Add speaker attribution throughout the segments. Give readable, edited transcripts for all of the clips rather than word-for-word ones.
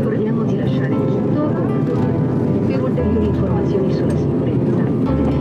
Speaker 1: ricordiamo di lasciare tutto per ulteriori informazioni sulla sicurezza. Potete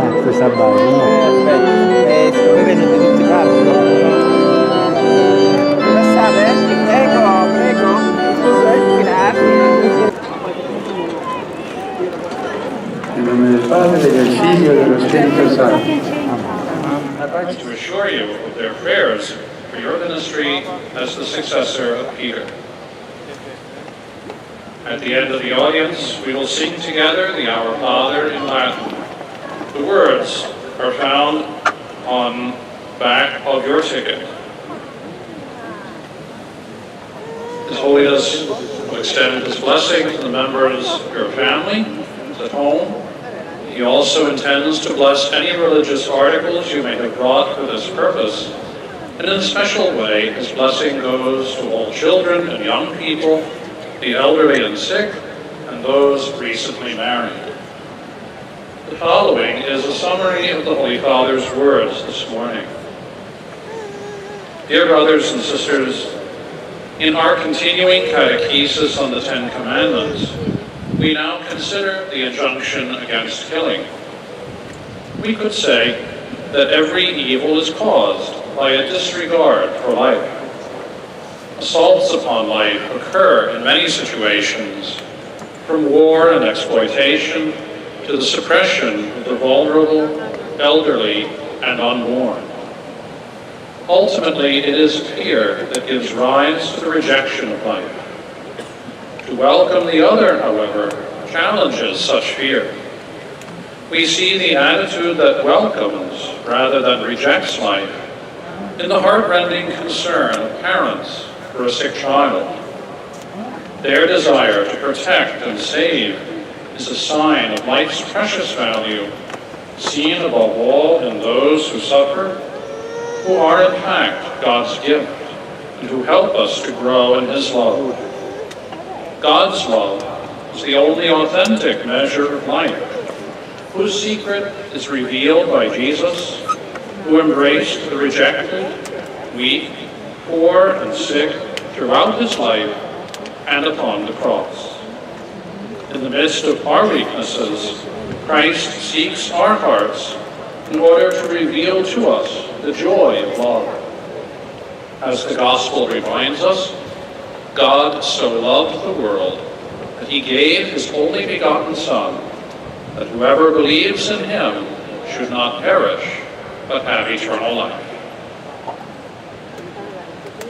Speaker 1: fare
Speaker 2: questa base, no?
Speaker 3: Voi venite tutti quanti, no? Passate? Prego, prego. Grazie.
Speaker 2: In nome del Padre, del Figlio e dello Spirito Santo.
Speaker 4: I'd like to assure you of their prayers for your ministry as the successor of Peter. At the end of the audience, we will sing together the Our Father in Latin. The words are found on the back of your ticket. His Holiness will extend his blessing to the members of your family at home. He also intends to bless any religious articles you may have brought for this purpose. And in a special way, his blessing goes to all children and young people, the elderly and sick, and those recently married. The following is a summary of the Holy Father's words this morning. Dear brothers and sisters, in our continuing catechesis on the Ten Commandments, we now consider the injunction against killing. We could say that every evil is caused by a disregard for life. Assaults upon life occur in many situations, from war and exploitation to the suppression of the vulnerable, elderly, and unborn. Ultimately, it is fear that gives rise to the rejection of life. To welcome the other, however, challenges such fear. We see the attitude that welcomes rather than rejects life in the heart-rending concern of parents for a sick child. Their desire to protect and save is a sign of life's precious value, seen above all in those who suffer, who are in fact God's gift, and who help us to grow in His love. God's love is the only authentic measure of life, whose secret is revealed by Jesus, who embraced the rejected, weak, poor, and sick throughout His life and upon the cross. In the midst of our weaknesses, Christ seeks our hearts in order to reveal to us the joy of love. As the Gospel reminds us, God so loved the world that He gave His only begotten Son, that whoever believes in Him should not perish, but have eternal life.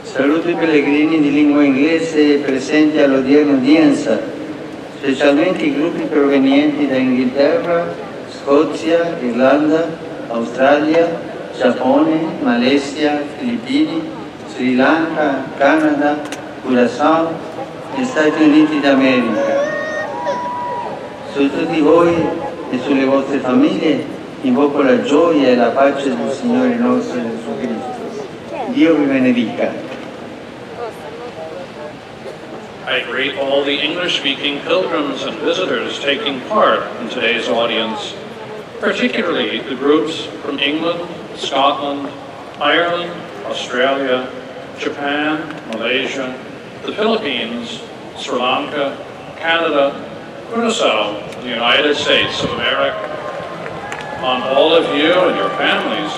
Speaker 3: Saluto I pellegrini di lingua inglese presenti all'odierna udienza, specialmente i gruppi provenienti da Inghilterra, Scozia, Irlanda, Australia, Giappone, Malesia, Filippini, Sri Lanka, Canada, Curaçao e Stati Uniti d'America. Su tutti voi e sulle vostre famiglie invoco la gioia e la pace del Signore nostro Gesù Cristo. Dio vi benedica.
Speaker 4: I greet all the English-speaking pilgrims and visitors taking part in today's audience, particularly the groups from England, Scotland, Ireland, Australia, Japan, Malaysia, the Philippines, Sri Lanka, Canada, Curaçao, the United States of America. On all of you and your families,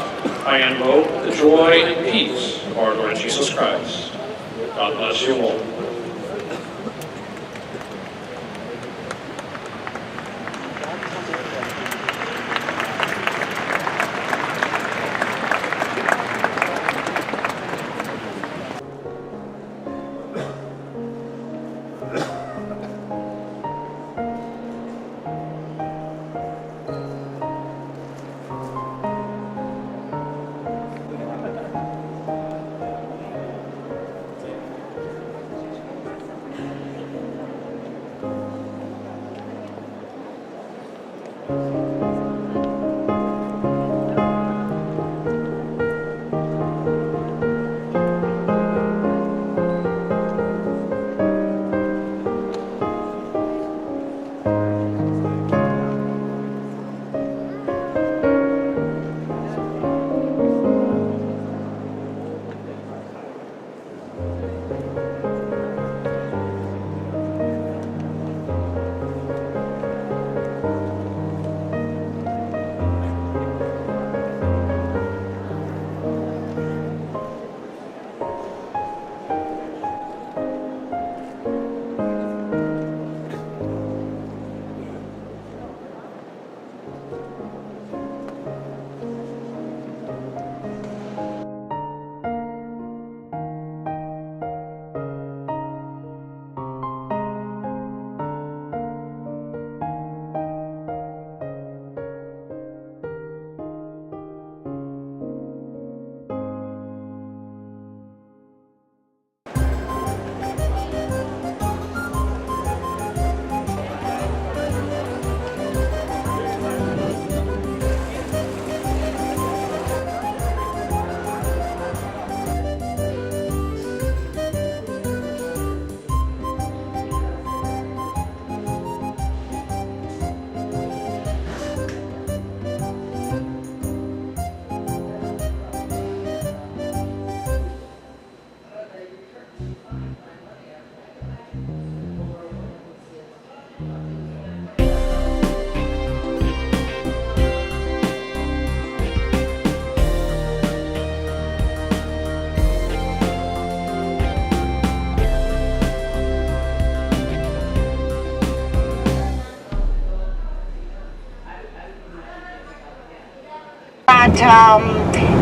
Speaker 4: I invoke the joy and peace of our Lord Jesus Christ. God bless you all.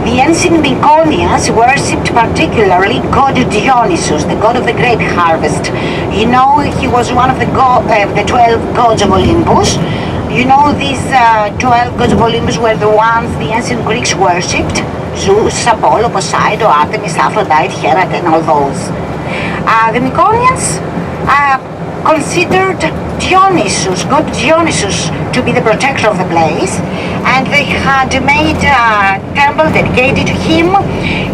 Speaker 5: The ancient Myconians worshipped particularly god Dionysus, the god of the great harvest. You know, he was one of the 12 gods of Olympus. You know, these 12 gods of Olympus were the ones the ancient Greeks worshipped: Zeus, Apollo, Poseidon, Artemis, Aphrodite, Hera, and all those. The Myconians considered Dionysus, god Dionysus, to be the protector of the place, and they had made a temple dedicated to him.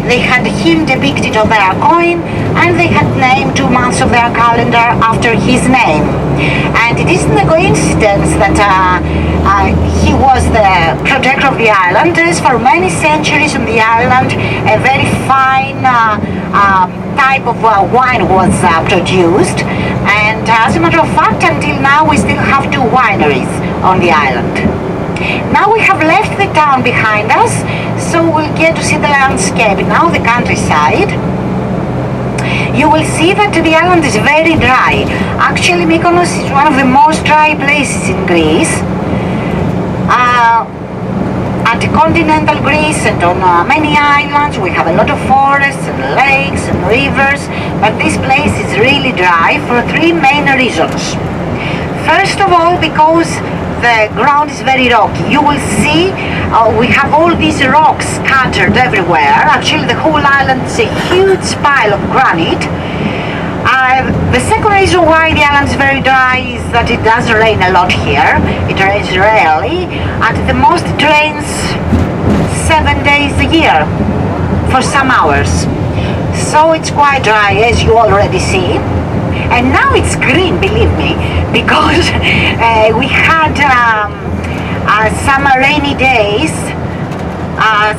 Speaker 5: They had him depicted on their coin, and they had named 2 months of their calendar after his name. And it isn't a coincidence that he was the protector of the island. There is for many centuries on the island a very fine type of wine was produced, and as a matter of fact, until now we still have 2 wineries on the island. Now we have left the town behind us, so we'll get to see the landscape, now the countryside. You will see that the island is very dry. Actually, Mykonos is one of the most dry places in Greece. At continental Greece and on many islands we have a lot of forests and lakes and rivers, but this place is really dry for 3 main reasons. First of all, because the ground is very rocky. You will see we have all these rocks scattered everywhere. Actually, the whole island is a huge pile of granite. The second reason why the island is very dry is that it does rain a lot here. It rains rarely. At the most it rains 7 days a year for some hours. So it's quite dry, as you already see. And now it's green, believe me, because we had some rainy days,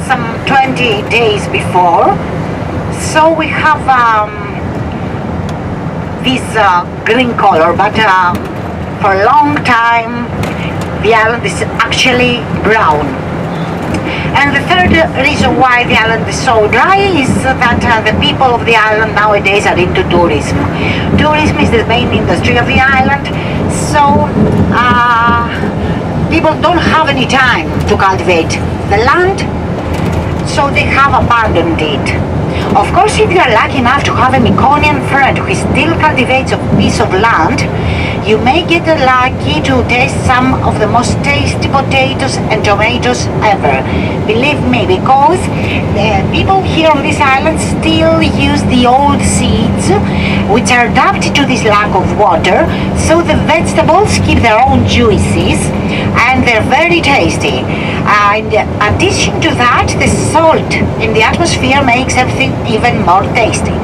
Speaker 5: some 20 days before. So we have this green color, but for a long time the island is actually brown. And the third reason why the island is so dry is that the people of the island nowadays are into tourism. Tourism is the main industry of the island, so people don't have any time to cultivate the land, so they have abandoned it. Of course, if you are lucky enough to have a Myconian friend who still cultivates a piece of land, you may get lucky to taste some of the most tasty potatoes and tomatoes ever. Believe me, because the people here on this island still use the old seeds, which are adapted to this lack of water, so the vegetables keep their own juices and they're very tasty. And in addition to that, the salt in the atmosphere makes everything even more tasty.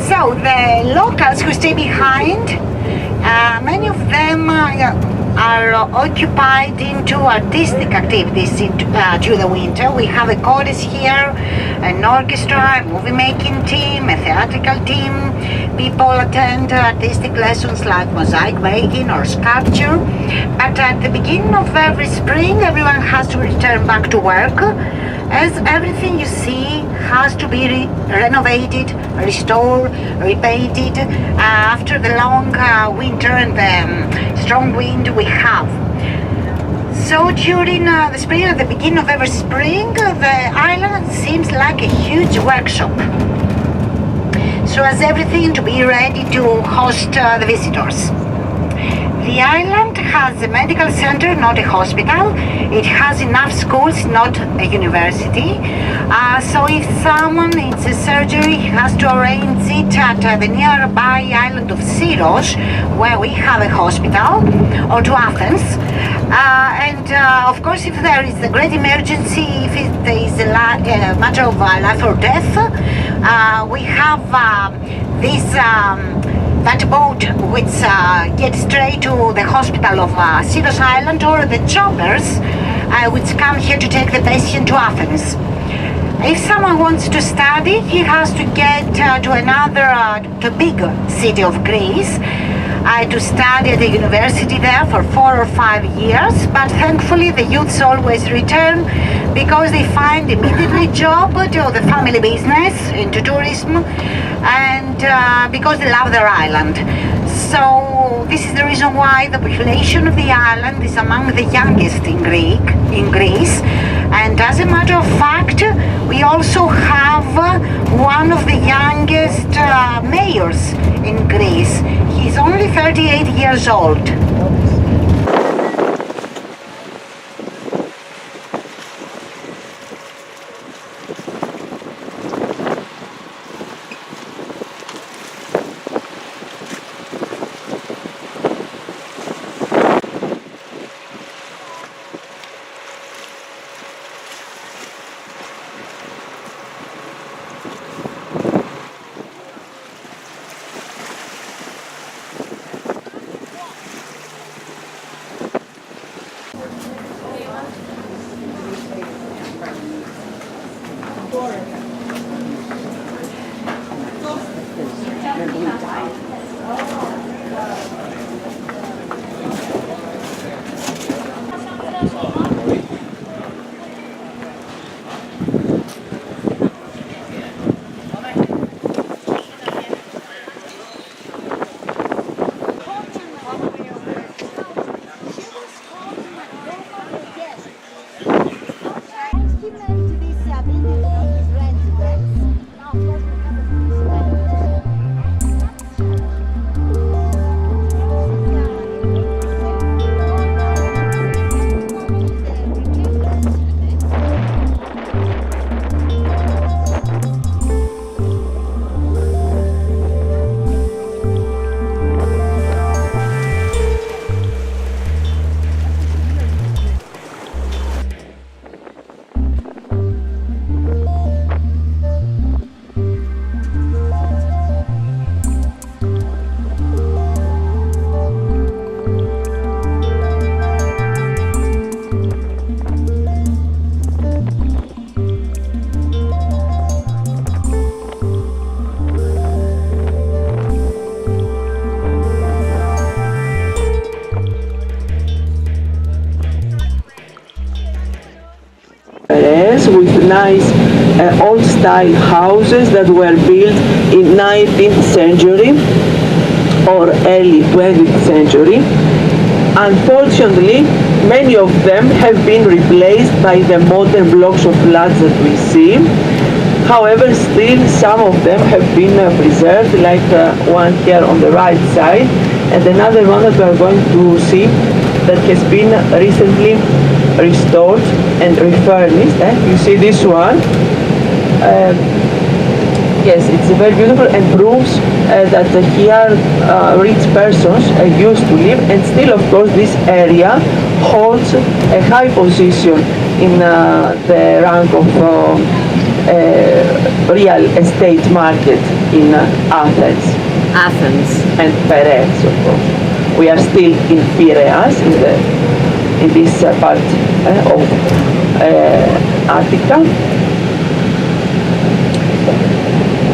Speaker 5: So the locals who stay behind, many of them are occupied into artistic activities during the winter. We have a chorus here, an orchestra, a movie making team, a theatrical team. People attend artistic lessons like mosaic making or sculpture. But at the beginning of every spring, everyone has to return back to work, as everything you see has to be renovated, restored, repainted after the long winter and the strong wind we have. So during the spring, at the beginning of every spring, the island seems like a huge workshop, so as everything to be ready to host the visitors. The island has a medical center, not a hospital. It has enough schools, not a university. So if someone needs a surgery, he has to arrange it at the nearby island of Syros, where we have a hospital, or to Athens. And of course, if there is a great emergency, if it is a matter of life or death, we have this that boat which gets straight to the hospital of Syros Island, or the choppers which come here to take the patient to Athens. If someone wants to study, he has to get to another, to bigger city of Greece, to study at the university there for 4 or 5 years. But thankfully the youths always return because they find immediately job to the family business, into tourism, and because they love their island. So this is the reason why the population of the island is among the youngest in Greece. And as a matter of fact, we also have one of the youngest mayors in Greece. He's only 38 years old.
Speaker 6: with nice old-style houses that were built in 19th century or early 20th century. Unfortunately, many of them have been replaced by the modern blocks of flats that we see. However, still some of them have been preserved, like one here on the right side, and another one that we are going to see that has been recently restored and refurnished. You see this one. Yes, it's very beautiful and proves that here rich persons used to live, and still, of course, this area holds a high position in the rank of real estate market in Athens.
Speaker 7: Athens.
Speaker 6: And Piraeus, of course. We are still in Piraeus, in this part of Attica.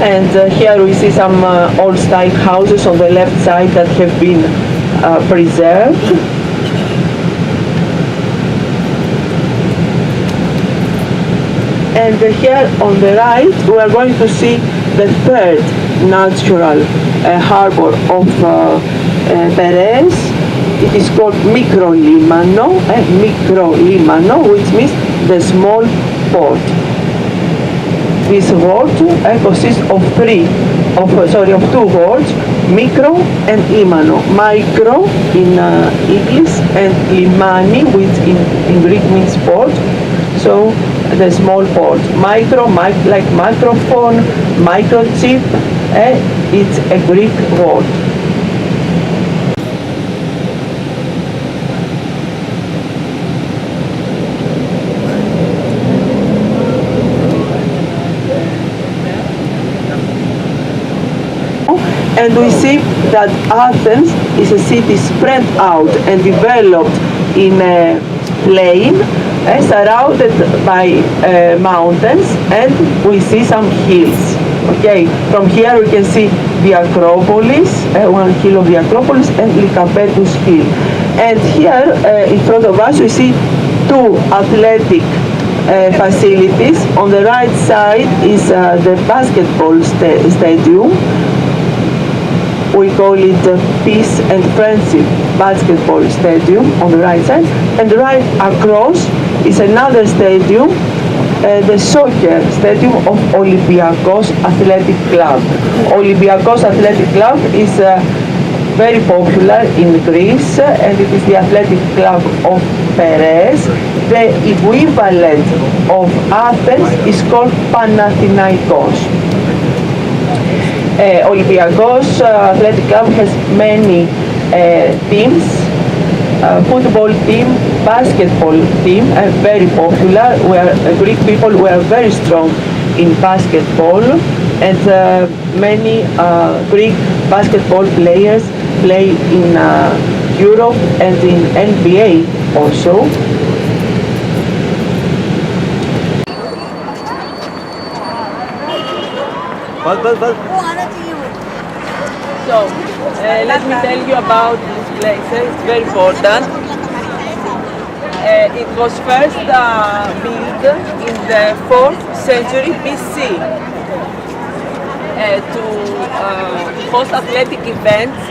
Speaker 6: And here we see some old-style houses on the left side that have been preserved. And here on the right, we are going to see the third natural harbor of Piraeus. It is called Mikrolimano, which means the small port. This word consists of two words, micro and limano. Micro in English and limani, which in Greek means port. So the small port. Micro, like microphone, microchip, it's a Greek word. And we see that Athens is a city spread out and developed in a plain, surrounded by mountains, and we see some hills. Okay, from here we can see the Acropolis, one hill of the Acropolis, and Lycabettus Hill. And here in front of us we see two athletic facilities. On the right side is the basketball stadium. We call it Peace and Friendship Basketball Stadium on the right side. And right across is another stadium, the soccer stadium of Olympiakos Athletic Club. Olympiakos Athletic Club is very popular in Greece, and it is the athletic club of Piraeus. The equivalent of Athens is called Panathinaikos. Olympiakos Athletic Club has many teams, football team, basketball team, very popular, where Greek people were very strong in basketball, and many Greek basketball players play in Europe and in NBA also. So, let me tell you about this place. It's very important. It was first built in the 4th century BC to host athletic events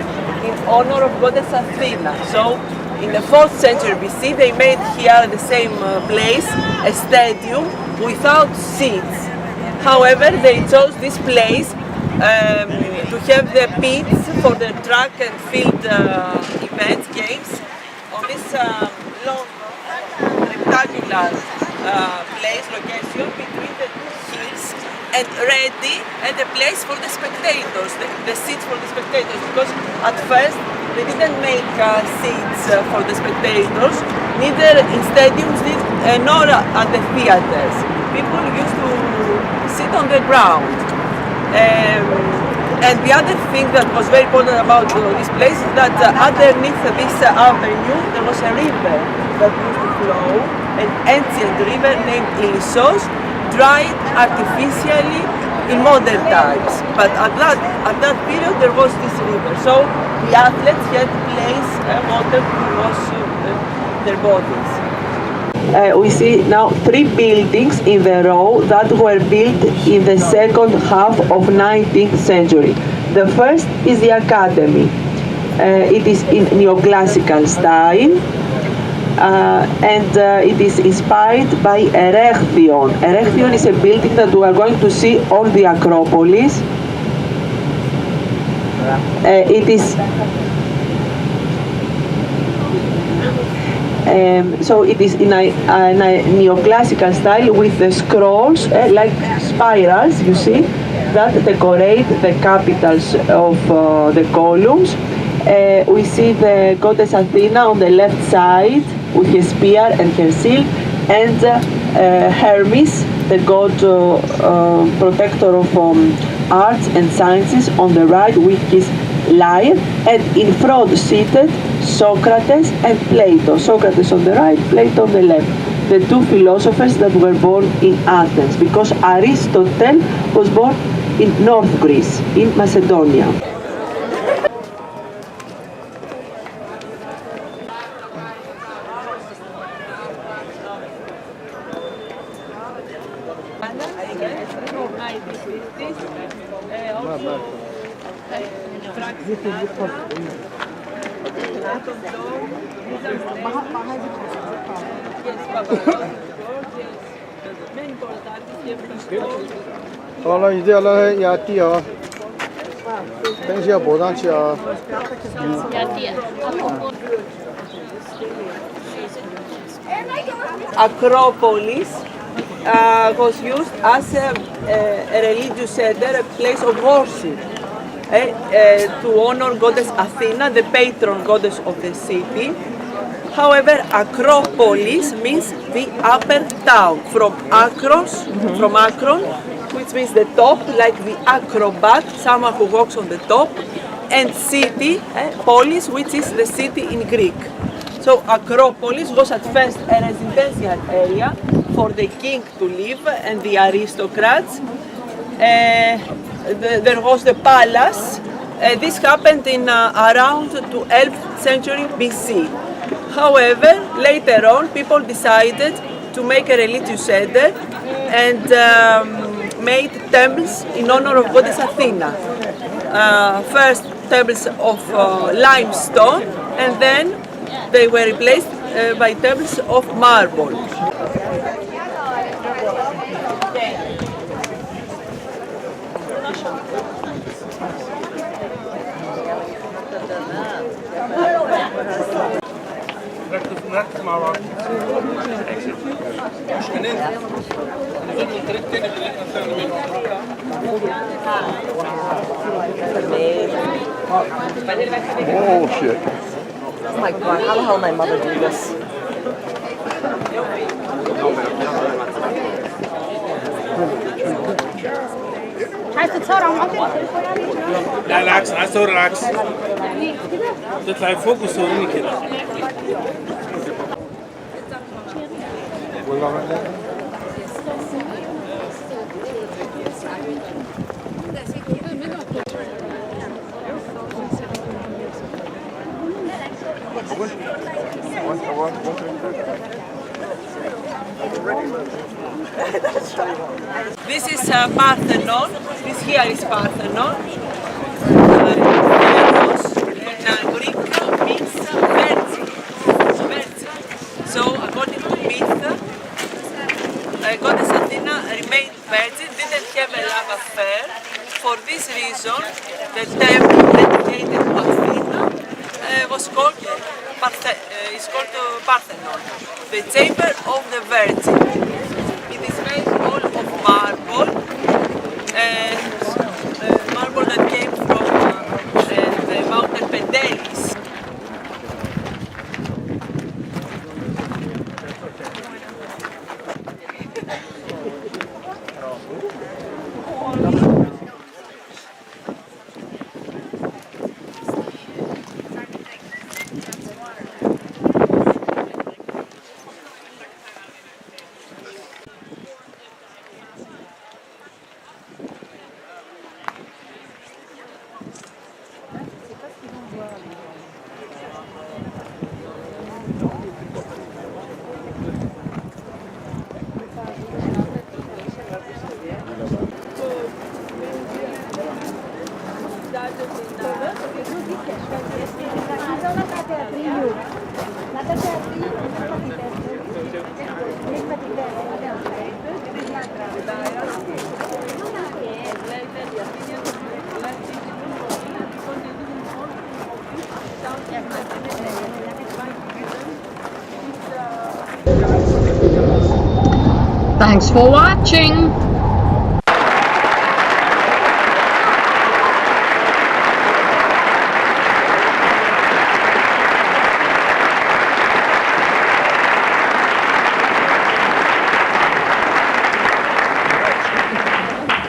Speaker 6: in honor of goddess Athena. So, in the 4th century BC, they made here at the same place a stadium without seats. However, they chose this place to have the pits for the track and field events, games, on this long rectangular place, location between the two hills, and ready and a place for the spectators, the seats for the spectators, because at first they didn't make seats for the spectators, neither in stadiums nor at the theaters. People used to sit on the ground. And the other thing that was very important about this place is that underneath this avenue there was a river that used to flow, an ancient river named Ilissos, dried artificially in modern times. But at that period there was this river, so the athletes had place water to wash their bodies. We see now 3 buildings in the row that were built in the second half of 19th century. The first is the Academy. It is in neoclassical style. And it is inspired by Erechtheion. Erechtheion is a building that we are going to see on the Acropolis. It is so it is in a neoclassical style with the scrolls like spirals, you see, that decorate the capitals of the columns. We see the goddess Athena on the left side with her spear and her shield, and Hermes, the god protector of arts and sciences, on the right with his lyre, and in front seated Socrates and Plato. Socrates on the right, Plato on the left. The two philosophers that were born in Athens, because Aristotle was born in North Greece, in Macedonia.
Speaker 7: 好了，现在来压地啊，等一下补上去啊。
Speaker 6: Acropolis was used as a religious center, a place of worship, to honor goddess Athena, the patron goddess of the city. However, Acropolis means the upper town, from Akron, which means the top, like the acrobat, someone who walks on the top, and city, polis, which is the city in Greek. So Acropolis was at first a residential area for the king to live and the aristocrats. There was the palace. This happened in around 12th century BC. However, later on, people decided to make a religious center and made temples in honor of goddess Athena. First temples of limestone, and then they were replaced by temples of marble.
Speaker 7: Oh shit.
Speaker 8: Oh my god, how the hell did my mother do this?
Speaker 9: Relax, also relax. تطلعي فوق وصوريني كده.
Speaker 6: This is Parthenon. This here is Parthenon. In Greek means virgin. So according to myth, goddess Athena remained virgin, didn't have a love affair. For this reason, the temple dedicated to Athena was called Parthenon, the chamber of the Virgin. It is made all of marble, marble that came from the mountain Pendelis.
Speaker 10: Thanks for watching.